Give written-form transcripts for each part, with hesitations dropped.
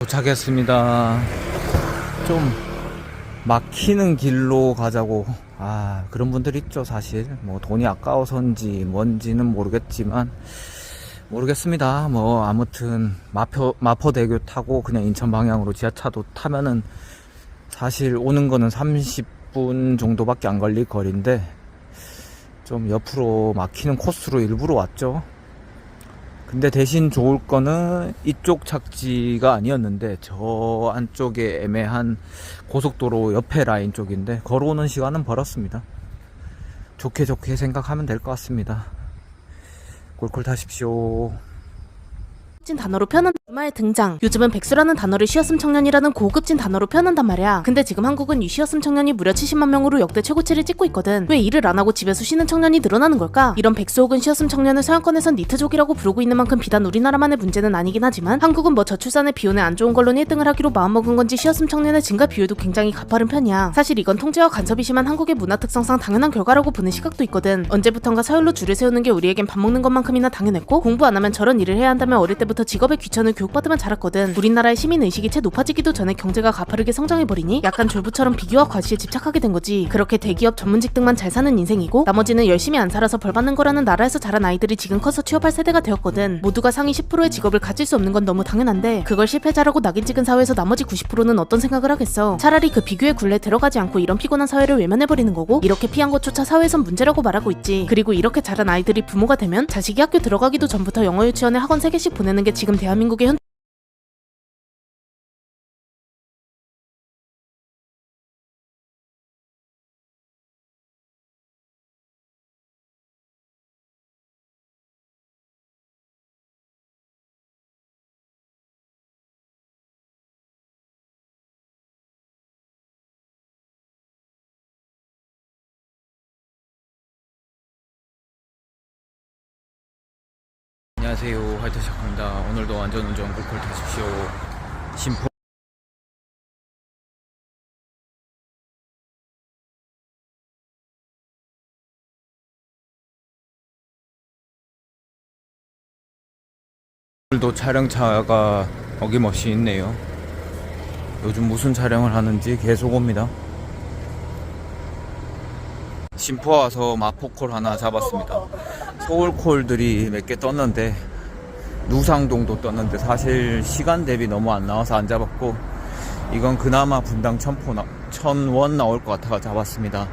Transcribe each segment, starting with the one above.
도착했습니다. 좀 막히는 길로 가자고. 그런 분들 있죠. 사실 뭐 돈이 아까워서인지 뭔지는 모르겠습니다. 뭐 아무튼 마포대교 타고 그냥 인천 방향으로 지하차도 타면은 사실 오는 거는 30분 정도밖에 안 걸릴 거리인데 좀 옆으로 막히는 코스로 일부러 왔죠. 근데 대신 좋을 거는 이쪽 착지가 아니었는데 저 안쪽에 애매한 고속도로 옆에 라인 쪽인데 걸어오는 시간은 벌었습니다. 좋게 생각하면 될 것 같습니다. 꿀꿀 타십시오. 고급진 단어로 표현한 주말 등장. 요즘은 백수라는 단어를 쉬었음 청년이라는 고급진 단어로 표현한단 말이야. 근데 지금 한국은 이 쉬었음 청년이 무려 70만 명으로 역대 최고치를 찍고 있거든. 왜 일을 안 하고 집에서 쉬는 청년이 늘어나는 걸까? 이런 백수 혹은 쉬었음 청년을 서양권에선 니트족이라고 부르고 있는 만큼 비단 우리나라만의 문제는 아니긴 하지만 한국은 뭐 저출산의 비율에 안 좋은 걸로는 1등을 하기로 마음먹은 건지 쉬었음 청년의 증가 비율도 굉장히 가파른 편이야. 사실 이건 통제와 간섭이 심한 한국의 문화 특성상 당연한 결과라고 보는 시각도 있거든. 언제부턴가 서열로 줄을 세우는 게 우리에겐 밥 먹는 것만큼이나 당연했고 공부 안 하면 저런 일을 해야 한다면 어릴 때부터 직업의 귀천을 교육받으면 자랐거든. 우리나라의 시민의식이 채 높아지기도 전에 경제가 가파르게 성장해버리니 약간 졸부처럼 비교와 과시에 집착하게 된 거지. 그렇게 대기업 전문직 등만 잘 사는 인생이고 나머지는 열심히 안 살아서 벌 받는 거라는 나라에서 자란 아이들이 지금 커서 취업할 세대가 되었거든. 모두가 상위 10%의 직업을 가질 수 없는 건 너무 당연한데 그걸 실패자라고 낙인 찍은 사회에서 나머지 90%는 어떤 생각을 하겠어. 차라리 그 비교의 굴레에 들어가지 않고 이런 피곤한 사회를 외면해버리는 거고 이렇게 피한 것조차 사회에선 문제라고 말하고 있지. 그리고 이렇게 자란 아이들이 부모가 되면 자식이 학교 들어가기도 전부터 영어 유치원에 학원 3개씩 보내는 게 지금 대한민국의 현 안녕하세요, 화이트샤크입니다. 오늘도 안전운전 꿀꿀 타십시오. 심포 오늘도 촬영차가 어김없이 있네요. 요즘 무슨 촬영을 하는지 계속 옵니다. 심포 와서 마포콜 하나 잡았습니다. 서울콜들이 몇 개 떴는데 누상동도 떴는데 사실 시간 대비 너무 안 나와서 안 잡았고 이건 그나마 분당 1000원 나올 것 같아서 잡았습니다.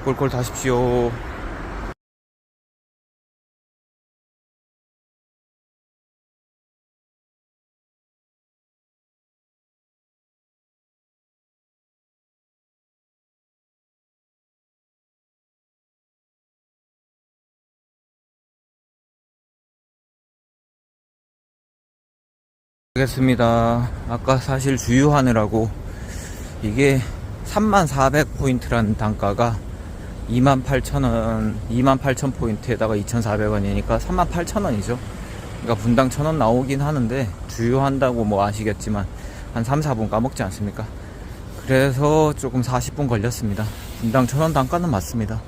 꿀꿀 타십시오. 알겠습니다. 아까 사실 주유하느라고 이게 3400포인트라는 단가가 28,000원, 28,000포인트에다가 2,400원이니까 38,000원이죠. 그러니까 분당 1,000원 나오긴 하는데 주유한다고 뭐 아시겠지만 한 3, 4분 까먹지 않습니까? 그래서 조금 40분 걸렸습니다. 분당 1,000원 단가는 맞습니다.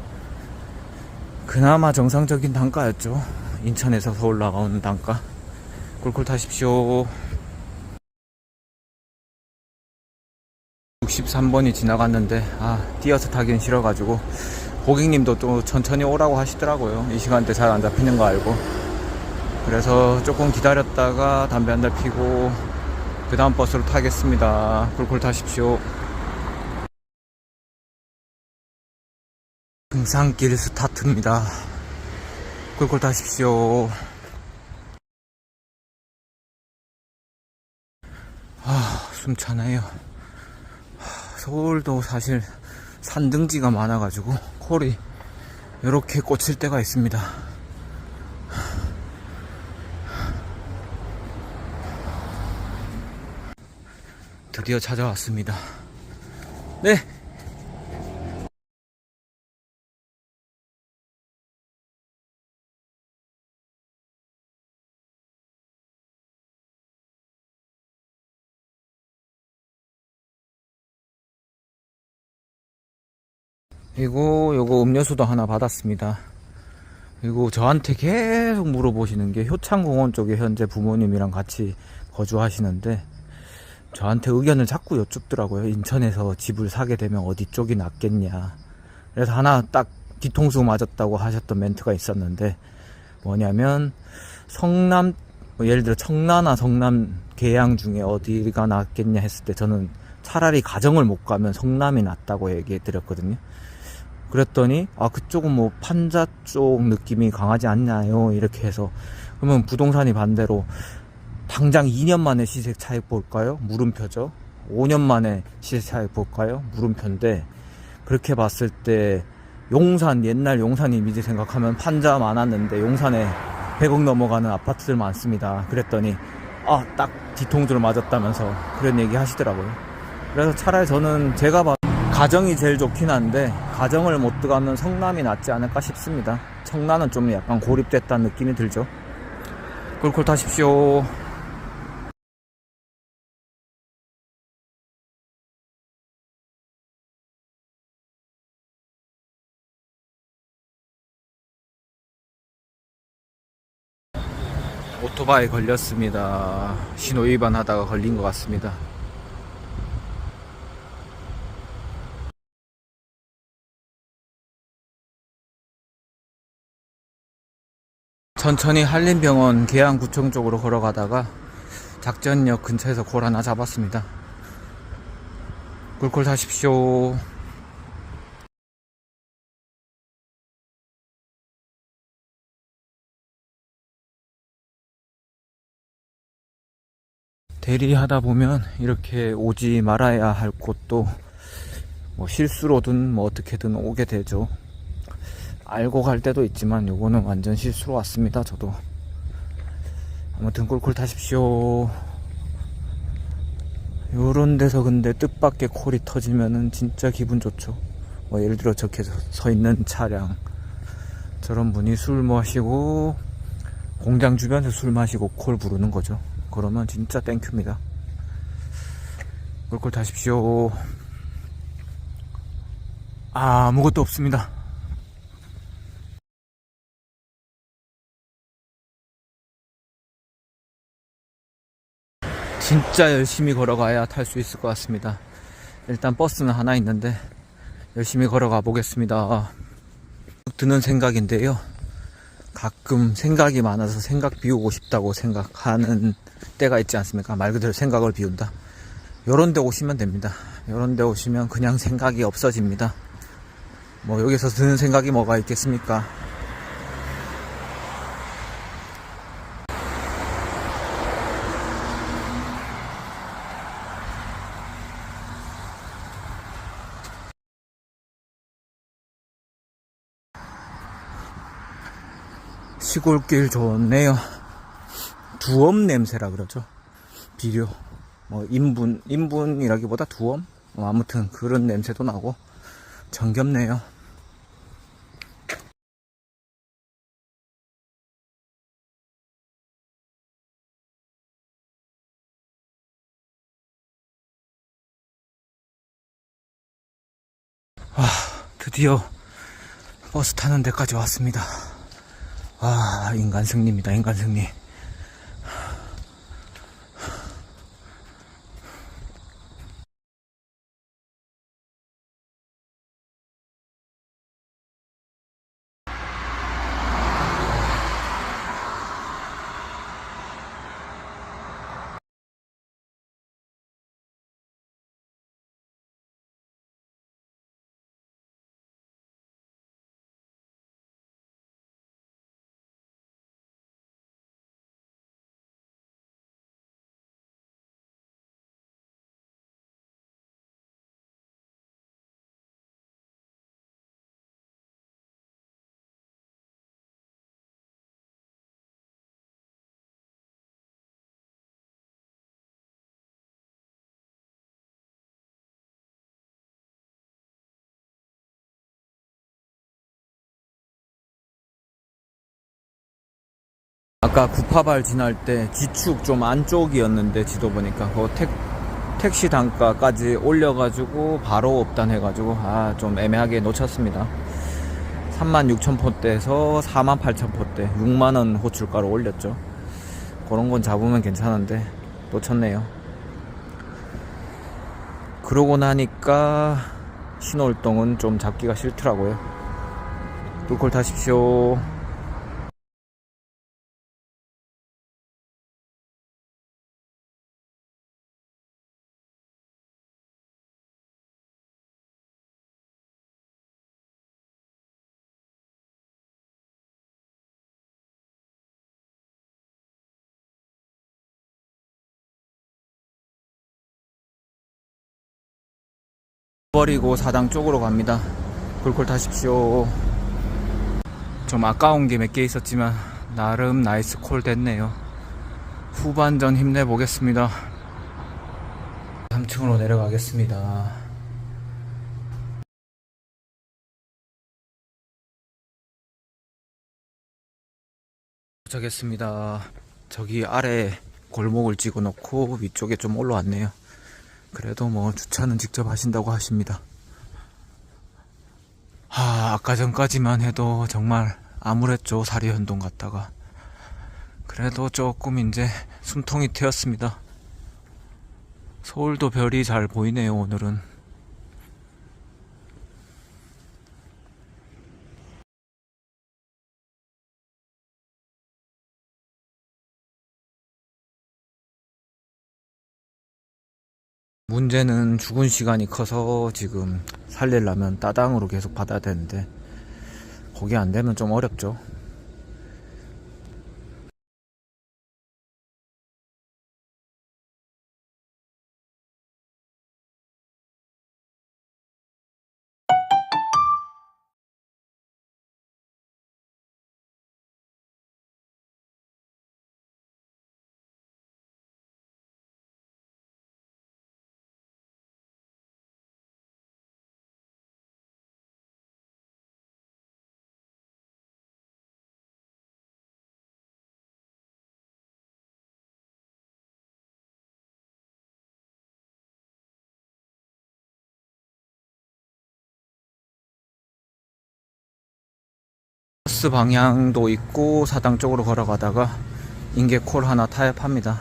그나마 정상적인 단가였죠. 인천에서 서울 나가는 단가. 꿀꿀 타십시오. 63번이 지나갔는데 뛰어서 타긴 싫어가지고 고객님도 또 천천히 오라고 하시더라고요. 이 시간대 잘 안 잡히는 거 알고. 그래서 조금 기다렸다가 담배 한 달 피고 그 다음 버스로 타겠습니다. 꿀꿀 타십시오. 등산길 스타트입니다. 꿀꿀 타십시오. 숨차네요. 서울도 사실 산등지가 많아가지고 콜이 이렇게 꽂힐 때가 있습니다. 드디어 찾아왔습니다. 네. 그리고 요거 음료수도 하나 받았습니다. 그리고 저한테 계속 물어보시는 게 효창공원 쪽에 현재 부모님이랑 같이 거주하시는데 저한테 의견을 자꾸 여쭙더라고요. 인천에서 집을 사게 되면 어디 쪽이 낫겠냐. 그래서 하나 딱 뒤통수 맞았다고 하셨던 멘트가 있었는데, 뭐냐면 성남, 예를 들어 청라나 성남 계양 중에 어디가 낫겠냐 했을 때 저는 차라리 가정을 못 가면 성남이 낫다고 얘기해 드렸거든요. 그랬더니 그쪽은 뭐 판자 쪽 느낌이 강하지 않나요? 이렇게 해서, 그러면 부동산이 반대로 당장 2년 만에 시세 차익 볼까요? 물음표죠. 5년 만에 시세 차익 볼까요? 물음표인데, 그렇게 봤을 때 용산, 옛날 용산 이미지 생각하면 판자 많았는데 용산에 100억 넘어가는 아파트들 많습니다. 그랬더니 딱 뒤통수를 맞았다면서 그런 얘기 하시더라고요. 그래서 차라리 저는 제가 봐도 가정이 제일 좋긴 한데, 가정을 못 들어가면 성남이 낫지 않을까 싶습니다. 청라는 좀 약간 고립됐다는 느낌이 들죠. 꿀꿀 타십시오. 오토바이 걸렸습니다. 신호 위반하다가 걸린 것 같습니다. 천천히 한림병원 계양구청 쪽으로 걸어가다가 작전역 근처에서 골 하나 잡았습니다. 꿀꿀 타십시오. 대리하다 보면 이렇게 오지 말아야 할 곳도 뭐 실수로든 뭐 어떻게든 오게 되죠. 알고 갈 때도 있지만 요거는 완전 실수로 왔습니다. 저도. 아무튼 꿀꿀 타십시오. 요런 데서 근데 뜻밖의 콜이 터지면은 진짜 기분 좋죠. 뭐 예를 들어 저렇게 서 있는 차량, 저런 분이 술 마시고 공장 주변에서 술 마시고 콜 부르는 거죠. 그러면 진짜 땡큐입니다. 꿀꿀 타십시오. 아무것도 없습니다. 진짜 열심히 걸어가야 탈 수 있을 것 같습니다. 일단 버스는 하나 있는데 열심히 걸어가 보겠습니다. 드는 생각인데요, 가끔 생각이 많아서 생각 비우고 싶다고 생각하는 때가 있지 않습니까? 말 그대로 생각을 비운다. 요런 데 오시면 됩니다. 요런 데 오시면 그냥 생각이 없어집니다. 뭐 여기서 드는 생각이 뭐가 있겠습니까? 시골길 좋네요. 두엄 냄새라 그러죠. 비료, 뭐 인분이라기보다 두엄? 아무튼 그런 냄새도 나고 정겹네요. 드디어 버스 타는 데까지 왔습니다. 인간 승리입니다. 인간 승리. 아까 구파발 지날 때 G축 좀 안쪽이었는데 지도 보니까 그 택시 단가까지 올려가지고 바로 업단해가지고 좀 애매하게 놓쳤습니다. 36,000포대에서 48,000포대 6만원 호출가로 올렸죠. 그런 건 잡으면 괜찮은데 놓쳤네요. 그러고 나니까 신호울동은 좀 잡기가 싫더라고요. 꿀꿀 타십시오. 버리고 사당 쪽으로 갑니다. 꿀꿀 타십시오. 좀 아까운 게 몇 개 있었지만 나름 나이스 콜 됐네요. 후반전 힘내보겠습니다. 3층으로 내려가겠습니다. 도착했습니다. 저기 아래 골목을 찍어 놓고 위쪽에 좀 올라왔네요. 그래도 뭐 주차는 직접 하신다고 하십니다. 아까 전까지만 해도 정말 암울했죠. 사리현동 갔다가. 그래도 조금 이제 숨통이 트였습니다. 서울도 별이 잘 보이네요, 오늘은. 문제는 죽은 시간이 커서 지금 살리려면 따당으로 계속 받아야 되는데 거기 안 되면 좀 어렵죠. 버스 방향도 있고 사당 쪽으로 걸어가다가 인계콜 하나 타협합니다.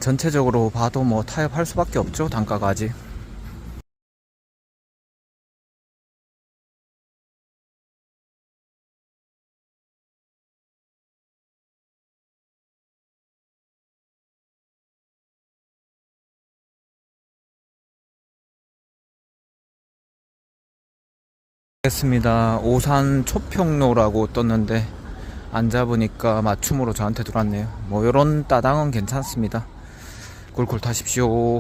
전체적으로 봐도 뭐 타협할 수밖에 없죠. 단가가 아직. 했습니다. 오산 초평로라고 떴는데 안 잡으니까 맞춤으로 저한테 들어왔네요. 뭐 요런 따당은 괜찮습니다. 꿀꿀 타십시오.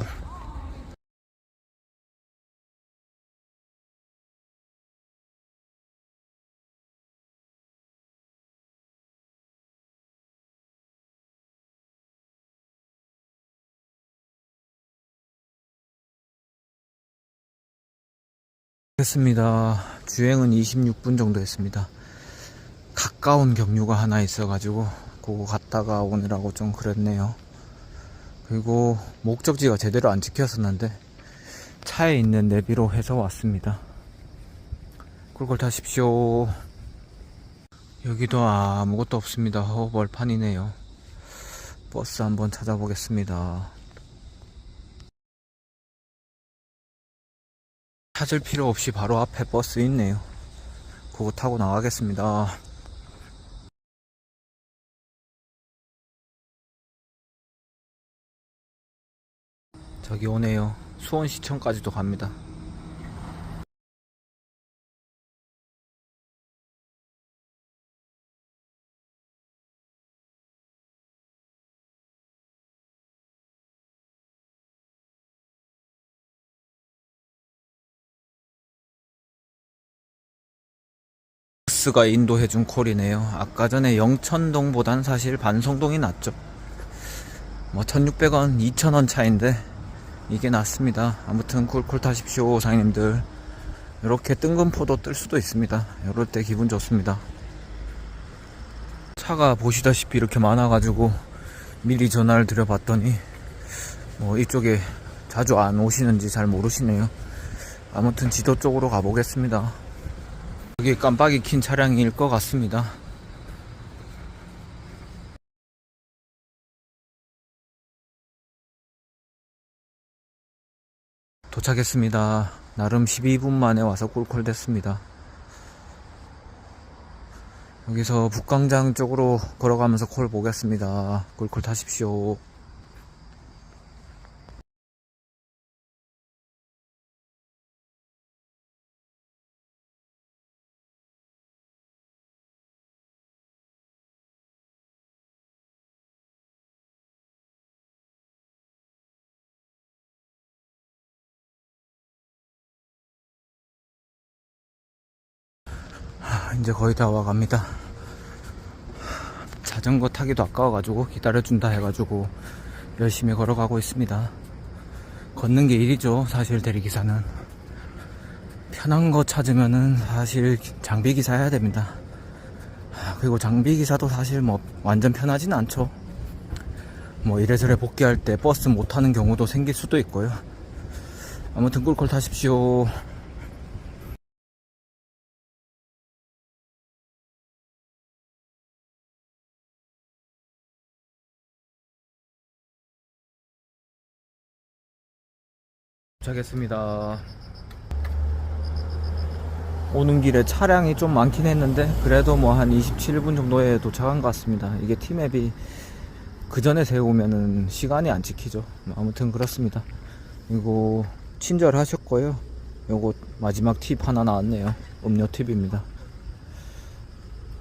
했습니다. 주행은 26분 정도 했습니다. 가까운 경유가 하나 있어가지고 그거 갔다가 오느라고 좀 그랬네요. 그리고 목적지가 제대로 안 찍혔었는데 차에 있는 내비로 해서 왔습니다. 꿀꿀 타십시오. 여기도 아무것도 없습니다. 허벌판이네요. 버스 한번 찾아보겠습니다. 찾을 필요 없이 바로 앞에 버스 있네요. 그거 타고 나가겠습니다. 저기 오네요. 수원시청까지도 갑니다. 버스가 인도해준 콜이네요. 아까 전에 영천동보단 사실 반성동이 낫죠. 뭐 1600원, 2000원 차인데 이게 낫습니다. 아무튼 쿨쿨 타십시오, 사장님들. 이렇게 뜬금포도 뜰 수도 있습니다. 이럴 때 기분 좋습니다. 차가 보시다시피 이렇게 많아가지고 미리 전화를 드려봤더니 뭐 이쪽에 자주 안 오시는지 잘 모르시네요. 아무튼 지도 쪽으로 가보겠습니다. 여기 깜빡이 킨 차량일 것 같습니다. 도착했습니다. 나름 12분 만에 와서 꿀콜 됐습니다. 여기서 북광장 쪽으로 걸어가면서 콜 보겠습니다. 꿀콜 타십시오. 이제 거의 다 와갑니다. 자전거 타기도 아까워가지고 기다려준다 해가지고 열심히 걸어가고 있습니다. 걷는 게 일이죠. 사실 대리기사는 편한 거 찾으면은 사실 장비기사 해야 됩니다. 그리고 장비기사도 사실 뭐 완전 편하진 않죠. 뭐 이래저래 복귀할 때 버스 못 타는 경우도 생길 수도 있고요. 아무튼 꿀콜 타십시오. 도착했습니다. 오는 길에 차량이 좀 많긴 했는데 그래도 뭐 한 27분 정도에 도착한 것 같습니다. 이게 T맵이 그 전에 세우면은 시간이 안 지키죠. 아무튼 그렇습니다. 이거 친절하셨고요. 요거 마지막 팁 하나 나왔네요. 음료 팁입니다.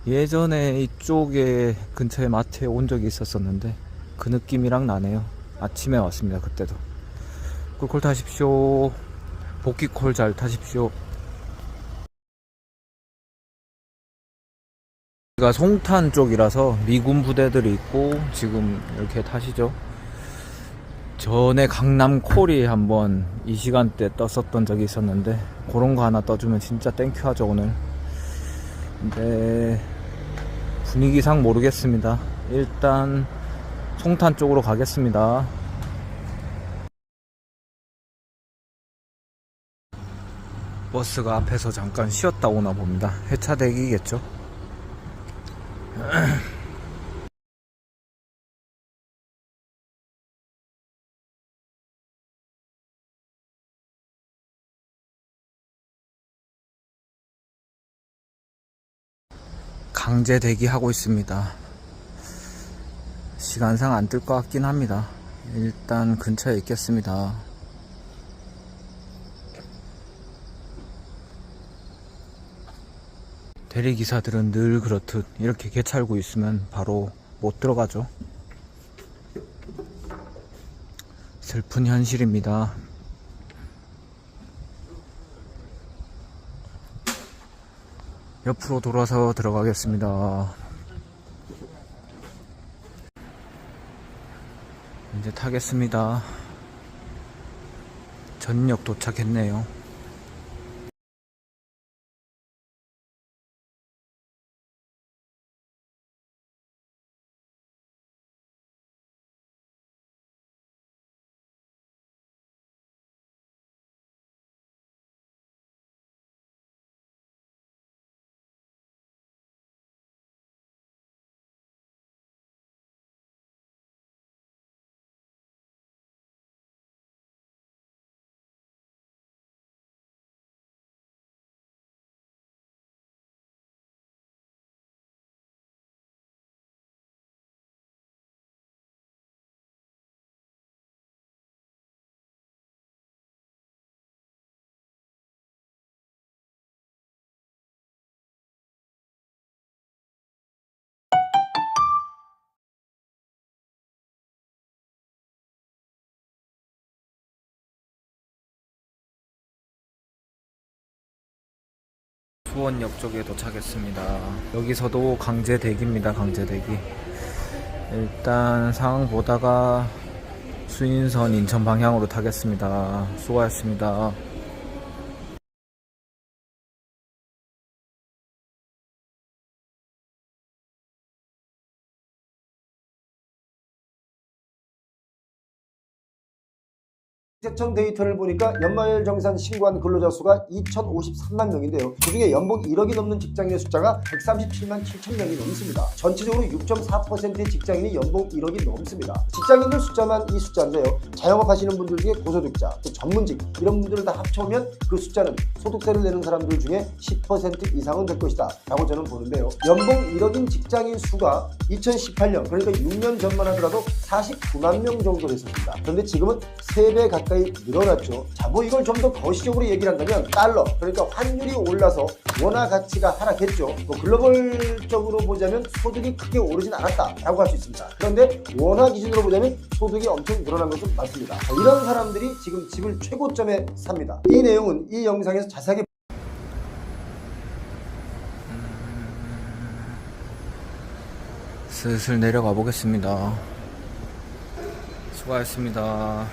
예전에 이쪽에 근처에 마트에 온 적이 있었었는데 그 느낌이랑 나네요. 아침에 왔습니다. 그때도. 꿀콜 타십시오. 복귀콜 잘 타십시오. 여기가 송탄 쪽이라서 미군 부대들이 있고 지금 이렇게 타시죠. 전에 강남 콜이 한번 이 시간대 떴었던 적이 있었는데 그런 거 하나 떠주면 진짜 땡큐 하죠 오늘. 근데 분위기상 모르겠습니다. 일단 송탄 쪽으로 가겠습니다. 버스가 앞에서 잠깐 쉬었다 오나 봅니다. 회차 대기겠죠. 강제 대기하고 있습니다. 시간상 안 뜰 것 같긴 합니다. 일단 근처에 있겠습니다. 대리기사들은 늘 그렇듯 이렇게 개찰구 있으면 바로 못 들어가죠. 슬픈 현실입니다. 옆으로 돌아서 들어가겠습니다. 이제 타겠습니다. 전역 도착했네요. 수원역 쪽에 도착했습니다. 여기서도 강제 대기입니다. 강제 대기. 일단 상황 보다가 수인선 인천 방향으로 타겠습니다. 수고하셨습니다. 세청 데이터를 보니까 연말정산 신고한 근로자 수가 2,053만 명인데요. 그중에 연봉 1억이 넘는 직장인의 숫자가 137만 7천 명이 넘습니다. 전체적으로 6.4%의 직장인이 연봉 1억이 넘습니다. 직장인들 숫자만 이 숫자인데요. 자영업 하시는 분들 중에 고소득자, 또 전문직 이런 분들을 다 합쳐보면 그 숫자는 소득세를 내는 사람들 중에 10% 이상은 될 것이다 라고 저는 보는데요. 연봉 1억인 직장인 수가 2018년 그러니까 6년 전만 하더라도 49만 명 정도 됐습니다. 그런데 지금은 3배 가까이 늘어났죠. 자, 뭐 이걸 좀 더 거시적으로 얘기를 한다면 달러, 그러니까 환율이 올라서 원화 가치가 하락했죠. 또 글로벌적으로 보자면 소득이 크게 오르진 않았다라고 할 수 있습니다. 그런데 원화 기준으로 보자면 소득이 엄청 늘어난 것은 맞습니다. 자, 이런 사람들이 지금 집을 최고점에 삽니다. 이 내용은 이 영상에서 자세하게 슬슬 내려가 보겠습니다. 수고하셨습니다.